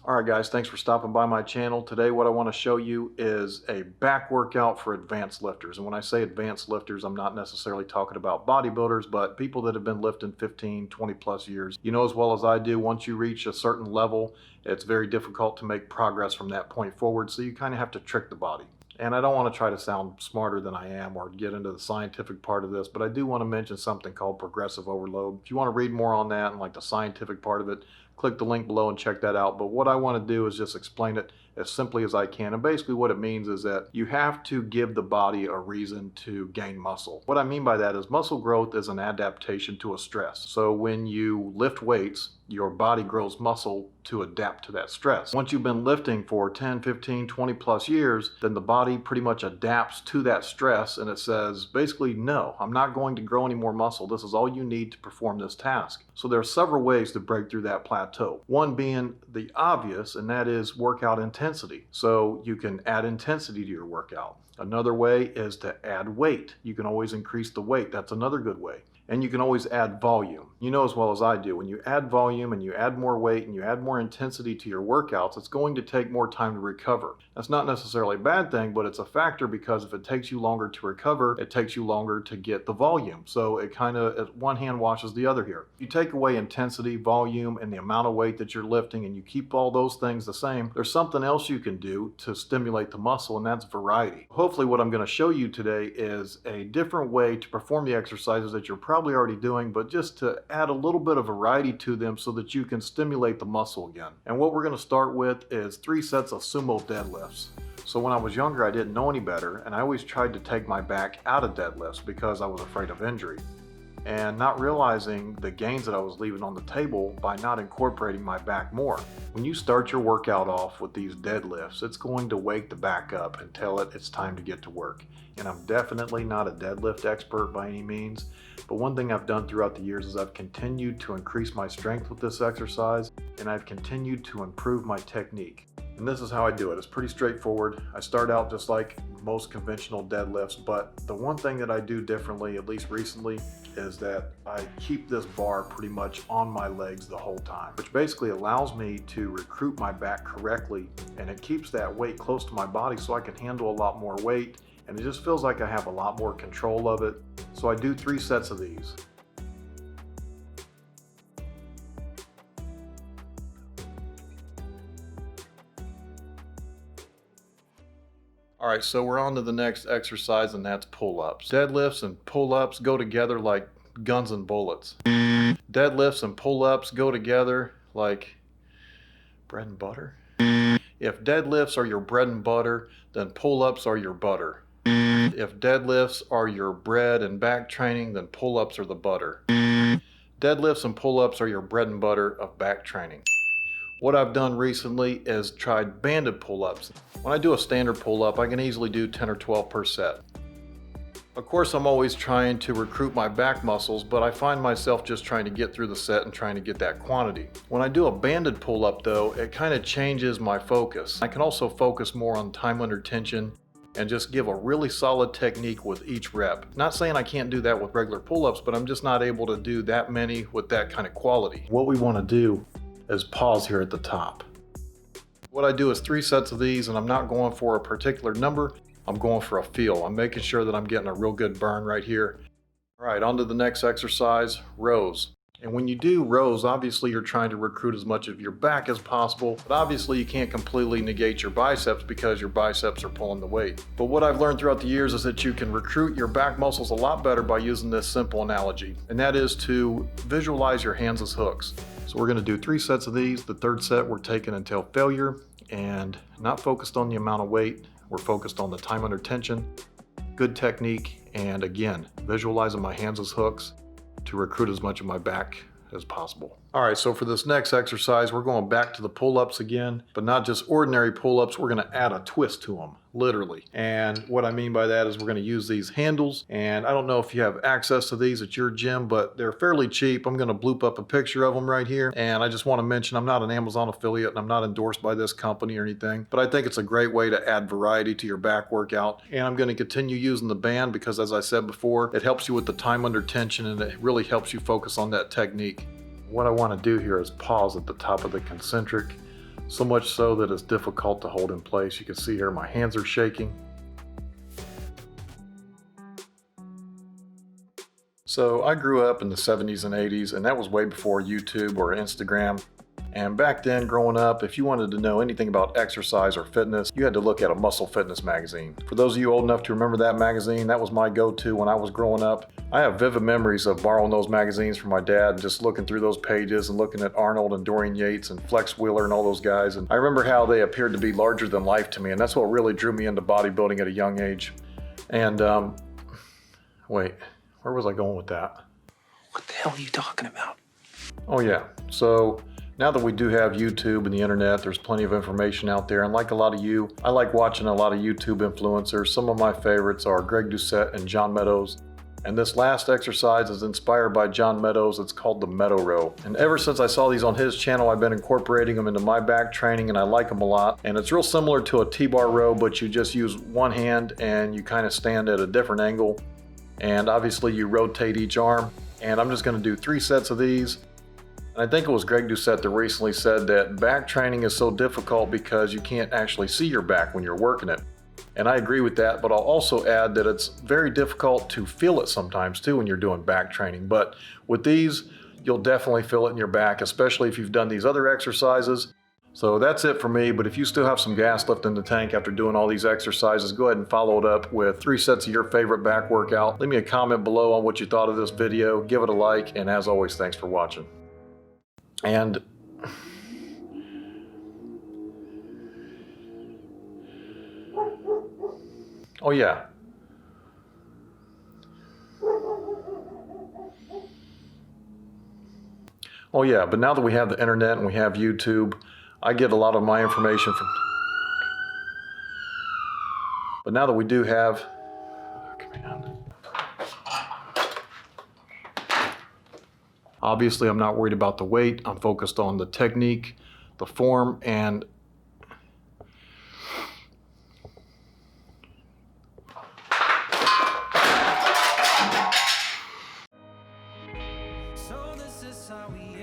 Alright guys, thanks for stopping by my channel. Today what I want to show you is a back workout for advanced lifters. And when I say advanced lifters, I'm not necessarily talking about bodybuilders, but people that have been lifting 15, 20 plus years. You know as well as I do, once you reach a certain level, it's very difficult to make progress from that point forward, so you kind of have to trick the body. And I don't want to try to sound smarter than I am or get into the scientific part of this, but I do want to mention something called progressive overload. If you want to read more on that and like the scientific part of it, click the link below and check that out. But what I want to do is just explain it as simply as I can. And basically what it means is that you have to give the body a reason to gain muscle. What I mean by that is muscle growth is an adaptation to a stress. So when you lift weights, your body grows muscle to adapt to that stress. Once you've been lifting for 10, 15, 20 plus years, then the body pretty much adapts to that stress and it says, basically, no, I'm not going to grow any more muscle. This is all you need to perform this task. So there are several ways to break through that plateau. One being the obvious, and that is workout intensity. So you can add intensity to your workout. Another way is to add weight. You can always increase the weight. That's another good way. And you can always add volume. You know as well as I do, when you add volume and you add more weight and you add more intensity to your workouts, it's going to take more time to recover. That's not necessarily a bad thing, but it's a factor because if it takes you longer to recover, it takes you longer to get the volume. So it kind of, one hand washes the other here. You take away intensity, volume, and the amount of weight that you're lifting, and you keep all those things the same, there's something else you can do to stimulate the muscle, and that's variety. Hopefully what I'm going to show you today is a different way to perform the exercises that you're probably already doing, but just to add a little bit of variety to them so that you can stimulate the muscle again. And what we're going to start with is 3 sets of sumo deadlifts. So when I was younger, I didn't know any better, and I always tried to take my back out of deadlifts because I was afraid of injury, and not realizing the gains that I was leaving on the table by not incorporating my back more. When you start your workout off with these deadlifts, it's going to wake the back up and tell it it's time to get to work. And I'm definitely not a deadlift expert by any means, but one thing I've done throughout the years is I've continued to increase my strength with this exercise, and I've continued to improve my technique. And this is how I do it. It's pretty straightforward. I start out just like most conventional deadlifts, but the one thing that I do differently, at least recently, is that I keep this bar pretty much on my legs the whole time, which basically allows me to recruit my back correctly, and it keeps that weight close to my body so I can handle a lot more weight, and it just feels like I have a lot more control of it. So I do 3 sets of these. All right, so we're on to the next exercise, and that's pull-ups. Deadlifts and pull-ups go together like guns and bullets. Deadlifts and pull-ups go together like bread and butter. If deadlifts are your bread and butter, then pull-ups are your butter. If deadlifts are your bread and back training, then pull-ups are the butter. Deadlifts and pull-ups are your bread and butter of back training. What I've done recently is tried banded pull-ups. When I do a standard pull-up, I can easily do 10 or 12 per set. Of course, I'm always trying to recruit my back muscles, but I find myself just trying to get through the set and trying to get that quantity. When I do a banded pull-up though, it kind of changes my focus. I can also focus more on time under tension and just give a really solid technique with each rep. Not saying I can't do that with regular pull-ups, but I'm just not able to do that many with that kind of quality. What we want to do is pause here at the top. What I do is 3 sets of these, and I'm not going for a particular number. I'm going for a feel. I'm making sure that I'm getting a real good burn right here. All right, on to the next exercise, rows. And when you do rows, obviously you're trying to recruit as much of your back as possible, but obviously you can't completely negate your biceps because your biceps are pulling the weight. But what I've learned throughout the years is that you can recruit your back muscles a lot better by using this simple analogy, and that is to visualize your hands as hooks. So we're going to do 3 sets of these. The 3rd set we're taking until failure, and not focused on the amount of weight. We're focused on the time under tension, good technique, and again, visualizing my hands as hooks to recruit as much of my back as possible. All right, so for this next exercise, we're going back to the pull-ups again, but not just ordinary pull-ups. We're going to add a twist to them, literally. And what I mean by that is we're going to use these handles. And I don't know if you have access to these at your gym, but they're fairly cheap. I'm going to bloop up a picture of them right here. And I just want to mention I'm not an Amazon affiliate and I'm not endorsed by this company or anything, but I think it's a great way to add variety to your back workout. And I'm going to continue using the band because, as I said before, it helps you with the time under tension and it really helps you focus on that technique. What I want to do here is pause at the top of the concentric, So much so that it's difficult to hold in place. You can see here my hands are shaking. So I grew up in the 70s and 80s, and that was way before YouTube or Instagram. And back then, growing up, if you wanted to know anything about exercise or fitness, you had to look at a Muscle Fitness magazine. For those of you old enough to remember that magazine, that was my go-to when I was growing up. I have vivid memories of borrowing those magazines from my dad and just looking through those pages and looking at Arnold and Dorian Yates and Flex Wheeler and all those guys. And I remember how they appeared to be larger than life to me, and that's what really drew me into bodybuilding at a young age. And, wait, where was I going with that? What the hell are you talking about? Oh yeah, so now that we do have YouTube and the internet, there's plenty of information out there. And like a lot of you, I like watching a lot of YouTube influencers. Some of my favorites are Greg Doucette and John Meadows. And this last exercise is inspired by John Meadows. It's called the Meadow Row. And ever since I saw these on his channel, I've been incorporating them into my back training, and I like them a lot. And it's real similar to a T-bar row, but you just use one hand and you kind of stand at a different angle. And obviously you rotate each arm. And I'm just gonna do 3 sets of these. And I think it was Greg Doucette that recently said that back training is so difficult because you can't actually see your back when you're working it. And I agree with that, but I'll also add that it's very difficult to feel it sometimes too when you're doing back training. But with these, you'll definitely feel it in your back, especially if you've done these other exercises. So that's it for me, but if you still have some gas left in the tank after doing all these exercises, go ahead and follow it up with 3 sets of your favorite back workout. Leave me a comment below on what you thought of this video, give it a like, and as always, thanks for watching. And oh yeah, but now that we have the internet and we have YouTube, I get a lot of my information from, but now that we do have, obviously I'm not worried about the weight. I'm focused on the technique, the form, and So this is how we